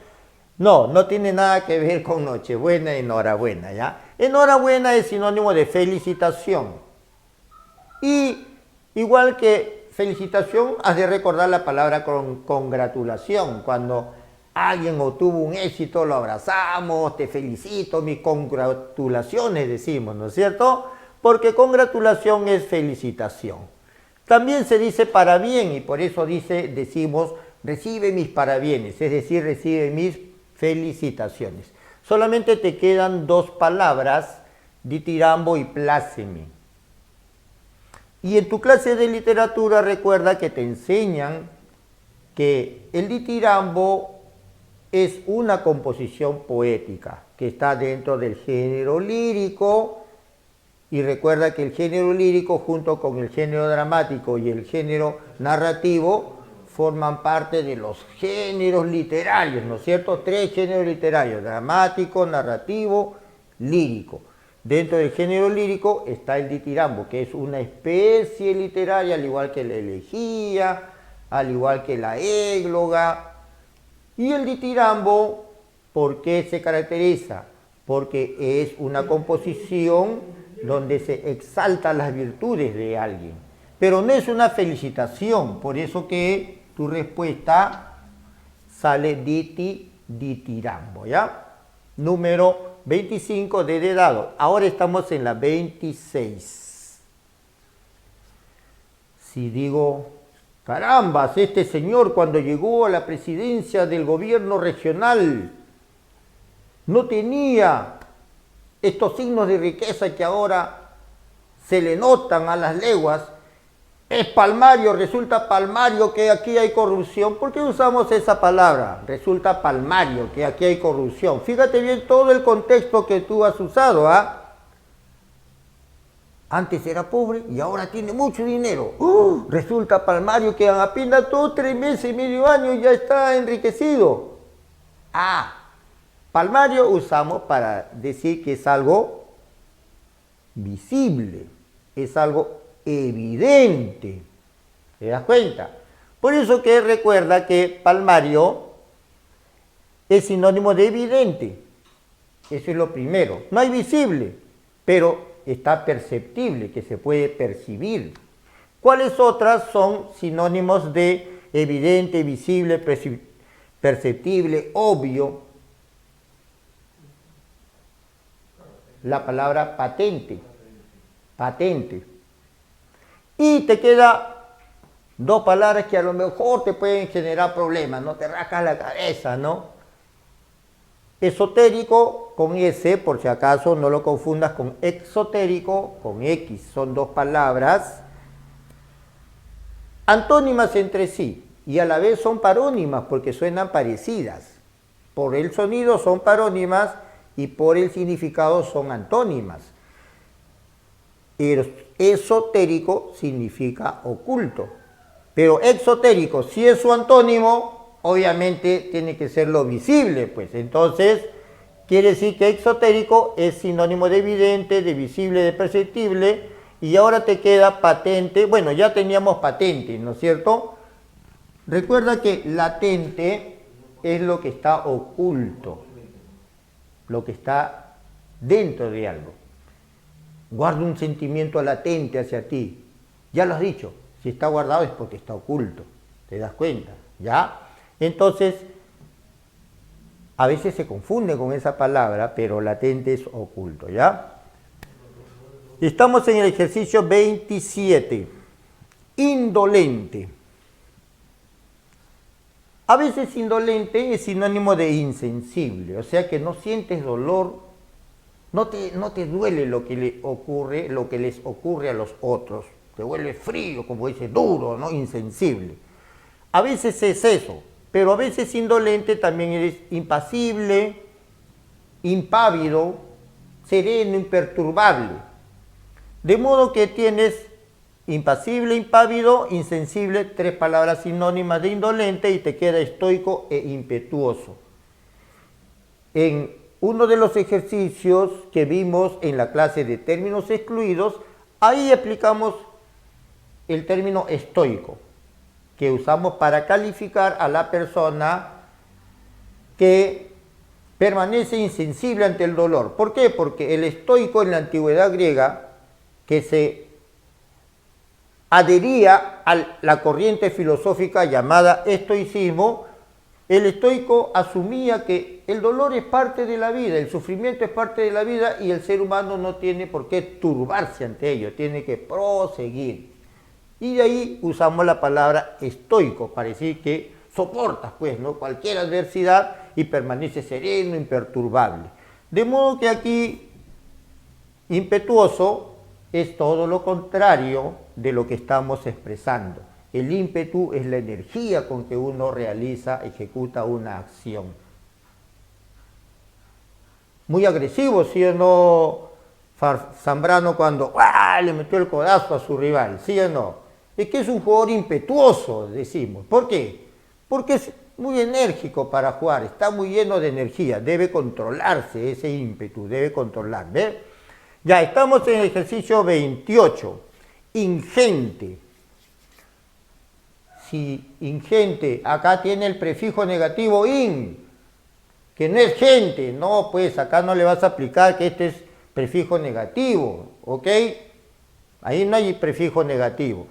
No, no tiene nada que ver con Nochebuena y enhorabuena, ¿ya? Enhorabuena es sinónimo de felicitación. Y igual que felicitación, has de recordar la palabra congratulación. Cuando alguien obtuvo un éxito, lo abrazamos, te felicito, mis congratulaciones decimos, ¿no es cierto? Porque congratulación es felicitación. También se dice para bien y por eso decimos recibe mis parabienes, es decir, recibe mis felicitaciones. Solamente te quedan 2 palabras, ditirambo y pláceme. Y en tu clase de literatura recuerda que te enseñan que el ditirambo es una composición poética que está dentro del género lírico, y recuerda que el género lírico junto con el género dramático y el género narrativo forman parte de los géneros literarios, ¿no es cierto? 3 géneros literarios: dramático, narrativo, lírico. Dentro del género lírico está el ditirambo, que es una especie literaria, al igual que la elegía, al igual que la égloga. Y el ditirambo, ¿por qué se caracteriza? Porque es una composición donde se exaltan las virtudes de alguien. Pero no es una felicitación, por eso que tu respuesta sale ditirambo, ¿ya? Número 25 de dedado. Ahora estamos en la 26. Si digo, carambas, este señor cuando llegó a la presidencia del gobierno regional no tenía estos signos de riqueza que ahora se le notan a las leguas, es palmario, resulta palmario que aquí hay corrupción. ¿Por qué usamos esa palabra? Resulta palmario que aquí hay corrupción. Fíjate bien todo el contexto que tú has usado, ¿ah? Antes era pobre y ahora tiene mucho dinero. Resulta palmario que apenas 2, 3 meses, medio año ya está enriquecido. Palmario usamos para decir que es algo visible, es algo evidente. ¿Te das cuenta? Por eso que recuerda que palmario es sinónimo de evidente. Eso es lo primero. No hay visible, pero está perceptible, que se puede percibir. ¿Cuáles otras son sinónimos de evidente, visible, perceptible, obvio? La palabra patente. Patente. Y te queda 2 palabras que a lo mejor te pueden generar problemas, no te rascas la cabeza, ¿no? Esotérico con S, por si acaso no lo confundas con exotérico con X, son 2 palabras antónimas entre sí y a la vez son parónimas porque suenan parecidas. Por el sonido son parónimas y por el significado son antónimas. Esotérico significa oculto, pero exotérico, si es su antónimo, obviamente tiene que ser lo visible, pues entonces quiere decir que exotérico es sinónimo de evidente, de visible, de perceptible, y ahora te queda patente. Bueno, ya teníamos patente, ¿no es cierto? Recuerda que latente es lo que está oculto, lo que está dentro de algo. Guarda un sentimiento latente hacia ti. Ya lo has dicho, si está guardado es porque está oculto. ¿Te das cuenta? ¿Ya? Entonces, a veces se confunde con esa palabra, pero latente es oculto, ¿ya? Estamos en el ejercicio 27. Indolente. A veces indolente es sinónimo de insensible, o sea que no sientes dolor, no te duele lo que le ocurre, lo que les ocurre a los otros. Te vuelve frío, como dice, duro, ¿no? Insensible. A veces es eso, pero a veces indolente también eres impasible, impávido, sereno, imperturbable. De modo que tienes impasible, impávido, insensible, 3 palabras sinónimas de indolente y te queda estoico e impetuoso. En uno de los ejercicios que vimos en la clase de términos excluidos, ahí explicamos el término estoico, que usamos para calificar a la persona que permanece insensible ante el dolor. ¿Por qué? Porque el estoico en la antigüedad griega, que se adhería a la corriente filosófica llamada estoicismo, el estoico asumía que el dolor es parte de la vida, el sufrimiento es parte de la vida y el ser humano no tiene por qué turbarse ante ello, tiene que proseguir. Y de ahí usamos la palabra estoico, para decir que soportas pues, ¿no? Cualquier adversidad y permaneces sereno, imperturbable. De modo que aquí impetuoso es todo lo contrario de lo que estamos expresando. El ímpetu es la energía con que uno realiza, ejecuta una acción. Muy agresivo, ¿sí o no, Zambrano, cuando le metió el codazo a su rival? ¿Sí o no? Es que es un jugador impetuoso, decimos. ¿Por qué? Porque es muy enérgico para jugar, está muy lleno de energía, debe controlarse ese ímpetu, debe controlar, ¿ves? Ya estamos en el ejercicio 28, ingente. Si ingente, acá tiene el prefijo negativo in, que no es gente, no, pues acá no le vas a aplicar que este es prefijo negativo, ¿ok? Ahí no hay prefijo negativo.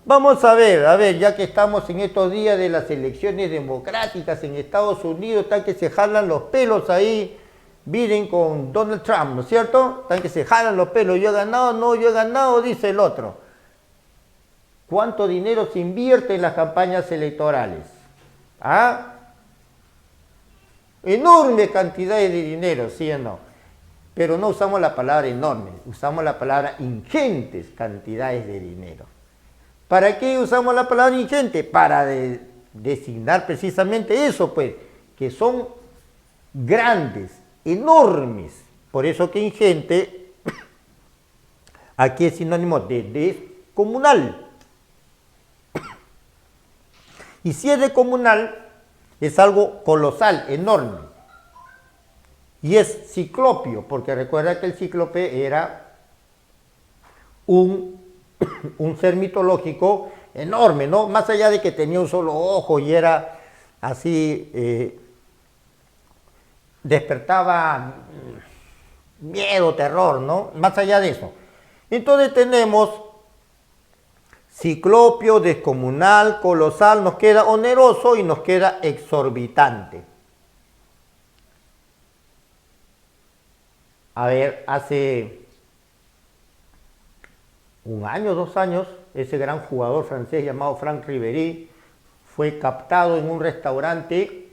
Vamos a ver, ya que estamos en estos días de las elecciones democráticas en Estados Unidos, están que se jalan los pelos ahí, Biden con Donald Trump, ¿no es cierto? Están que se jalan los pelos, yo he ganado, no, yo he ganado, dice el otro. ¿Cuánto dinero se invierte en las campañas electorales? ¿Ah? Enorme cantidad de dinero, ¿sí o no? Pero no usamos la palabra enorme, usamos la palabra ingentes cantidades de dinero. ¿Para qué usamos la palabra ingente? Para designar precisamente eso, pues, que son grandes, enormes. Por eso que ingente aquí es sinónimo de descomunal. Y si es descomunal, es algo colosal, enorme. Y es ciclopio, porque recuerda que el cíclope era un ser mitológico enorme, ¿no? Más allá de que tenía un solo ojo y era así, despertaba miedo, terror, ¿no? Más allá de eso. Entonces tenemos ciclopio, descomunal, colosal, nos queda oneroso y nos queda exorbitante. A ver, hace 1 año, 2 años, ese gran jugador francés llamado Franck Ribéry fue captado en un restaurante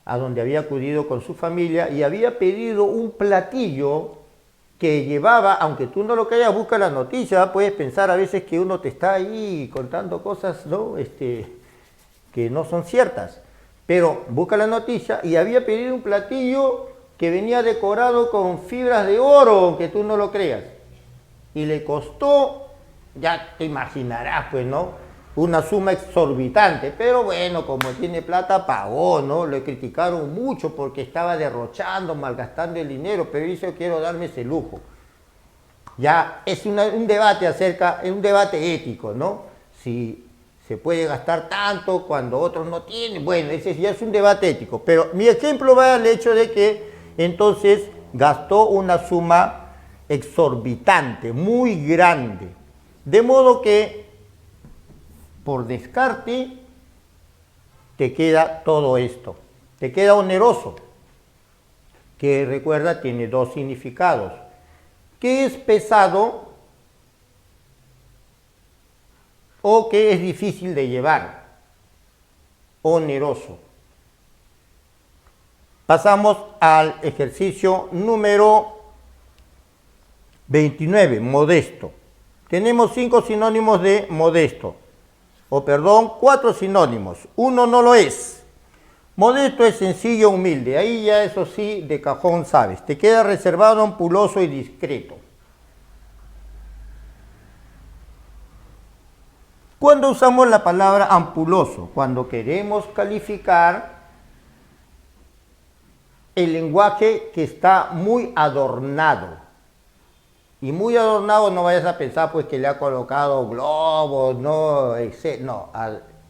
a donde había acudido con su familia y había pedido un platillo que llevaba, aunque tú no lo creas, busca la noticia, puedes pensar a veces que uno te está ahí contando cosas, ¿no? Que no son ciertas, pero busca la noticia y había pedido un platillo que venía decorado con fibras de oro, aunque tú no lo creas. Y le costó, ya te imaginarás, pues, ¿no? Una suma exorbitante, pero bueno, como tiene plata, pagó, ¿no? Le criticaron mucho porque estaba derrochando, malgastando el dinero, pero dice, quiero darme ese lujo. Ya es un debate un debate ético, ¿no? Si se puede gastar tanto cuando otros no tienen. Bueno, ese ya es un debate ético. Pero mi ejemplo va al hecho de que entonces gastó una suma exorbitante, muy grande. De modo que, por descarte, te queda todo esto. Te queda oneroso, que recuerda tiene dos significados. Que es pesado o que es difícil de llevar, oneroso. Pasamos al ejercicio número 29, modesto. Tenemos 5 sinónimos de modesto, o perdón, 4 sinónimos, uno no lo es. Modesto es sencillo, humilde, ahí ya eso sí, de cajón sabes. Te queda reservado, ampuloso y discreto. ¿Cuándo usamos la palabra ampuloso? Cuando queremos calificar el lenguaje que está muy adornado. Y muy adornado no vayas a pensar pues que le ha colocado globos, no, no,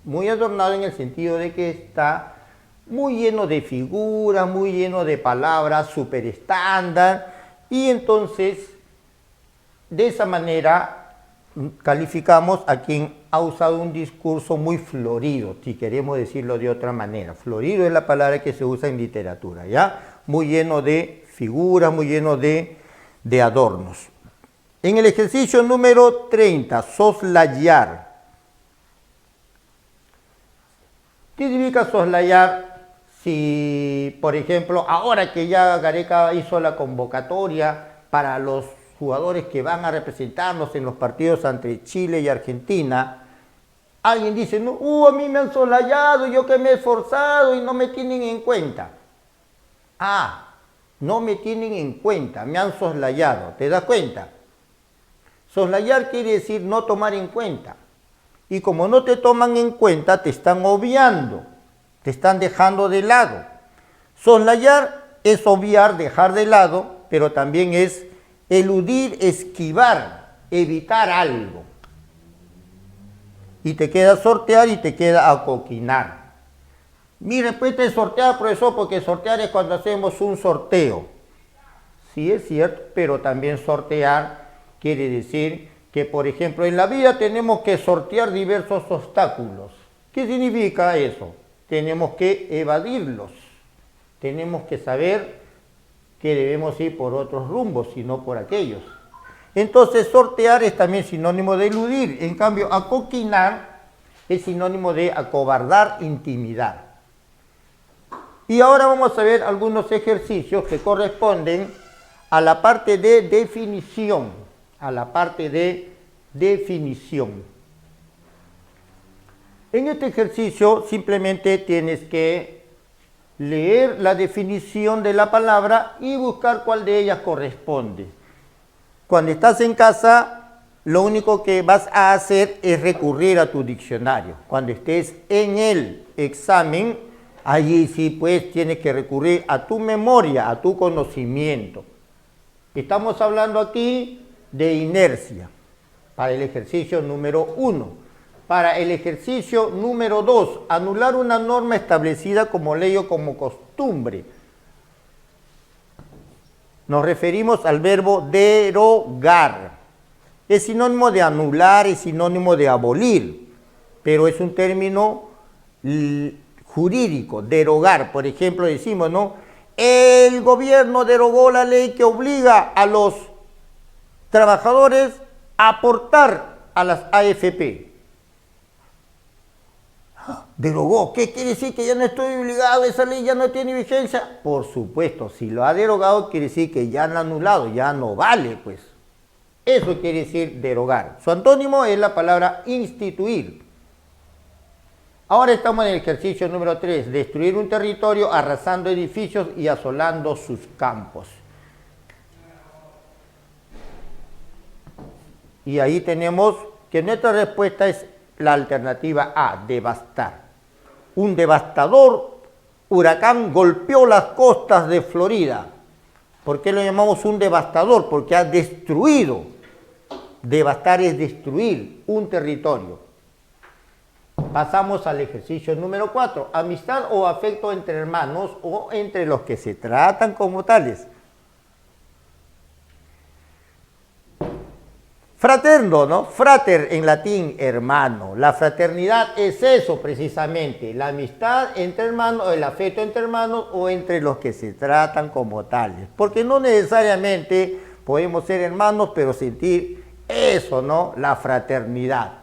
muy adornado en el sentido de que está muy lleno de figuras, muy lleno de palabras súper estándar, y entonces de esa manera calificamos a quien ha usado un discurso muy florido, si queremos decirlo de otra manera. Florido es la palabra que se usa en literatura, ¿ya? Muy lleno de figuras, muy lleno de adornos. En el ejercicio número 30, soslayar. ¿Qué significa soslayar? Si, por ejemplo, ahora que ya Gareca hizo la convocatoria para los jugadores que van a representarnos en los partidos entre Chile y Argentina, alguien dice, no, a mí me han soslayado, yo que me he esforzado y no me tienen en cuenta. Ah, no me tienen en cuenta, me han soslayado, ¿te das cuenta? Soslayar quiere decir no tomar en cuenta. Y como no te toman en cuenta, te están obviando, te están dejando de lado. Soslayar es obviar, dejar de lado, pero también es eludir, esquivar, evitar algo. Y te queda sortear y te queda acoquinar. Mi respuesta es sortear, profesor, porque sortear es cuando hacemos un sorteo. Sí es cierto, pero también sortear quiere decir que, por ejemplo, en la vida tenemos que sortear diversos obstáculos. ¿Qué significa eso? Tenemos que evadirlos. Tenemos que saber que debemos ir por otros rumbos y no por aquellos. Entonces, sortear es también sinónimo de eludir. En cambio, acoquinar es sinónimo de acobardar, intimidar. Y ahora vamos a ver algunos ejercicios que corresponden a la parte de definición. A la parte de definición. En este ejercicio simplemente tienes que leer la definición de la palabra y buscar cuál de ellas corresponde. Cuando estás en casa, lo único que vas a hacer es recurrir a tu diccionario. Cuando estés en el examen, allí sí pues tienes que recurrir a tu memoria, a tu conocimiento. Estamos hablando aquí de inercia para el ejercicio número 1. Para el ejercicio número 2, anular una norma establecida como ley o como costumbre. Nos referimos al verbo derogar. Es sinónimo de anular, es sinónimo de abolir, pero es un término jurídico, derogar. Por ejemplo, decimos, ¿no? El gobierno derogó la ley que obliga a los trabajadores a aportar a las AFP. ¿Derogó? ¿Qué quiere decir? ¿Que ya no estoy obligado? ¿Esa ley ya no tiene vigencia? Por supuesto, si lo ha derogado quiere decir que ya lo ha anulado, ya no vale, pues. Eso quiere decir derogar. Su antónimo es la palabra instituir. Ahora estamos en el ejercicio número 3, destruir un territorio arrasando edificios y asolando sus campos. Y ahí tenemos que nuestra respuesta es la alternativa A, devastar. Un devastador huracán golpeó las costas de Florida. ¿Por qué lo llamamos un devastador? Porque ha destruido Devastar es destruir un territorio. Pasamos al ejercicio número 4. Amistad o afecto entre hermanos o entre los que se tratan como tales. Fraterno, ¿no? Frater en latín, hermano. La fraternidad es eso precisamente, la amistad entre hermanos, el afecto entre hermanos o entre los que se tratan como tales. Porque no necesariamente podemos ser hermanos, pero sentir eso, ¿no? La fraternidad.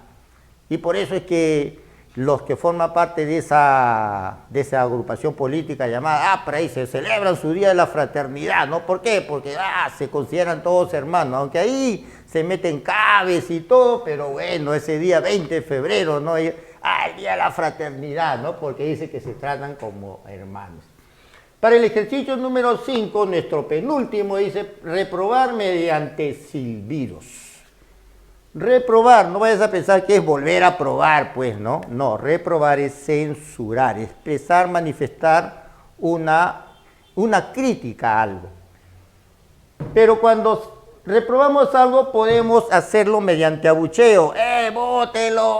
Y por eso es que los que forman parte de esa agrupación política llamada APRA y se celebran su Día de la Fraternidad, ¿no? ¿Por qué? Porque se consideran todos hermanos, aunque ahí se meten cabes y todo, pero bueno, ese día 20 de febrero, ¿no? El Día de la Fraternidad, ¿no? Porque dice que se tratan como hermanos. Para el ejercicio número 5, nuestro penúltimo, dice reprobar mediante silbidos. Reprobar, no vayas a pensar que es volver a probar, pues, ¿no? No, reprobar es censurar, expresar, manifestar una crítica a algo. Pero cuando reprobamos algo podemos hacerlo mediante abucheo. ¡Bótelo!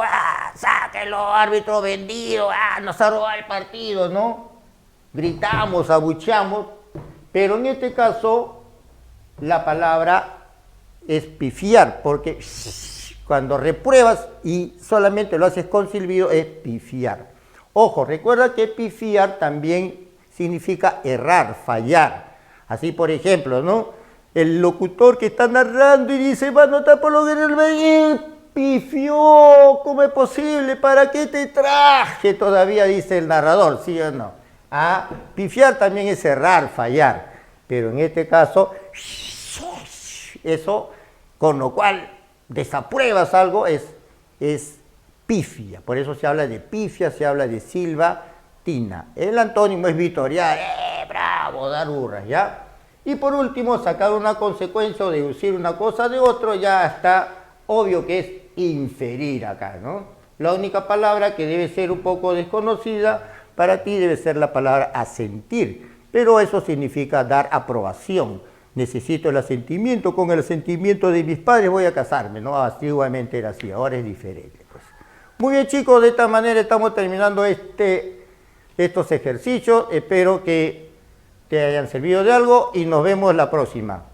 ¡Sáquelo, árbitro vendido! ¡Nos ha robado el partido!, ¿no? Gritamos, abucheamos, pero en este caso la palabra es pifiar, porque cuando repruebas y solamente lo haces con silbido es pifiar. Ojo, recuerda que pifiar también significa errar, fallar. Así, por ejemplo, ¿no? El locutor que está narrando y dice, va a anotar por lo que pifió, ¿cómo es posible? ¿Para qué te traje? Todavía dice el narrador, ¿sí o no? Pifiar también es errar, fallar, pero en este caso, eso, con lo cual desapruebas algo, es pifia. Por eso se habla de pifia, se habla de silbatina. El antónimo es vitorear, bravo, dar hurras, ¿ya? Y por último, sacar una consecuencia o deducir una cosa de otro, ya está obvio que es inferir acá, ¿no? La única palabra que debe ser un poco desconocida para ti debe ser la palabra asentir, pero eso significa dar aprobación. Necesito el asentimiento, con el asentimiento de mis padres voy a casarme, ¿no? Antiguamente era así, ahora es diferente, pues. Muy bien, chicos, de esta manera estamos terminando estos ejercicios. Espero que te hayan servido de algo y nos vemos la próxima.